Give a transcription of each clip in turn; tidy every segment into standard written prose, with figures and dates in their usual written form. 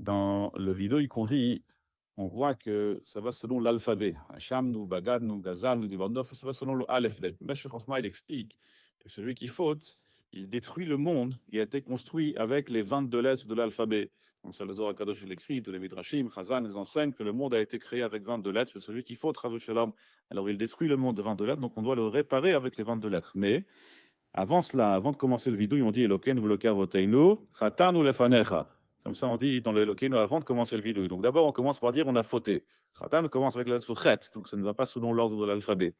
Dans le vidéo qu'on lit, on voit que ça va selon l'alphabet. Hacham, nous, Bagad, nous, Gazal, nous, Divandov, ça va selon le Aleph. Mais franchement, il explique que celui qui faute, il détruit le monde. Il a été construit avec les 22 lettres de l'alphabet. Donc, ça, le Zohar Kadosh l'écrit, tous les Midrashim, Chazan, les enseignent que le monde a été créé avec 22 lettres. C'est celui qui faute, Rav Shalom. Alors, il détruit le monde de 22 lettres, donc on doit le réparer avec les 22 lettres. Mais, avant cela, avant de commencer le vidéo, on dit Eloken v'loka voteinu, chatanu lefanecha. Comme ça, on dit dans le Elokeinu avant de commencer le vidéo. Donc d'abord, on commence par dire on a fauté. Chatan commence avec la lettre chet, donc ça ne va pas selon l'ordre de l'alphabet.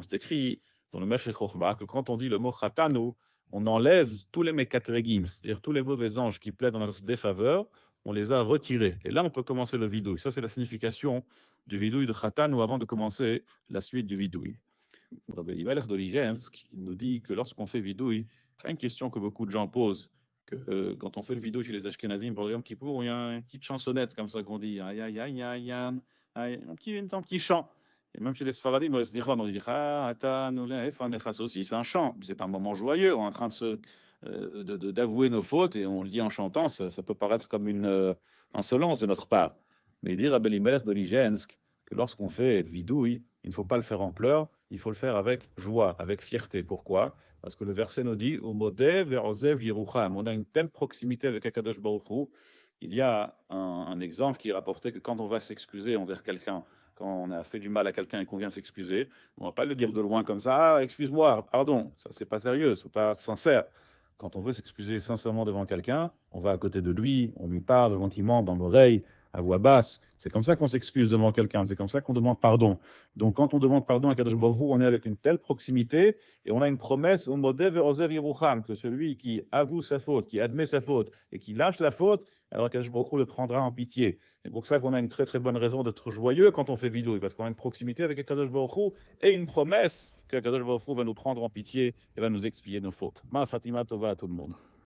C'est écrit dans le Meshech Chochma que quand on dit le mot chatanu, on enlève tous les mekatregim, c'est-à-dire tous les mauvais anges qui plaident dans notre défaveur, on les a retirés. Et là, on peut commencer le vidéo. Ça, c'est la signification du vidéo de chatanu avant de commencer la suite du vidéo. Rabbi Yimelech d'Oligensk nous dit que lorsqu'on fait vidouille, c'est une question que beaucoup de gens posent, que quand on fait le vidouille chez les Ashkenazim, par exemple, il y a une petite chansonnette comme ça qu'on dit, aïe, aïe, aïe, aïe, aïe, aïe, un petit chant. Et même chez les Sfaradim, on dit, aussi, c'est un chant, c'est un moment joyeux, on est en train d'avouer nos fautes et on le dit en chantant, ça peut paraître comme une insolence de notre part. Mais il dit Rabbi Yimelech d'Oligensk que lorsqu'on fait vidouille, il ne faut pas le faire en pleurs, il faut le faire avec joie, avec fierté. Pourquoi? Parce que le verset nous dit on a une telle proximité avec Akadosh Baruch Hu. Il y a un exemple qui est rapporté que quand on va s'excuser envers quelqu'un, quand on a fait du mal à quelqu'un et qu'on vient s'excuser, on ne va pas le dire de loin comme ça, ah, excuse-moi, pardon, ça c'est pas sérieux, c'est pas sincère. Quand on veut s'excuser sincèrement devant quelqu'un, on va à côté de lui, on lui parle gentiment dans l'oreille, à voix basse. C'est comme ça qu'on s'excuse devant quelqu'un, c'est comme ça qu'on demande pardon. Donc quand on demande pardon à Kadosh Baruch Hu, on est avec une telle proximité et on a une promesse au modèle que celui qui avoue sa faute, qui admet sa faute et qui lâche la faute, alors Kadosh Baruch Hu le prendra en pitié. C'est pour ça qu'on a une très très bonne raison d'être joyeux quand on fait vidéo, parce qu'on a une proximité avec Kadosh Baruch Hu et une promesse que Kadosh Baruch Hu va nous prendre en pitié et va nous expier nos fautes. Ma Fatima Tova à tout le monde.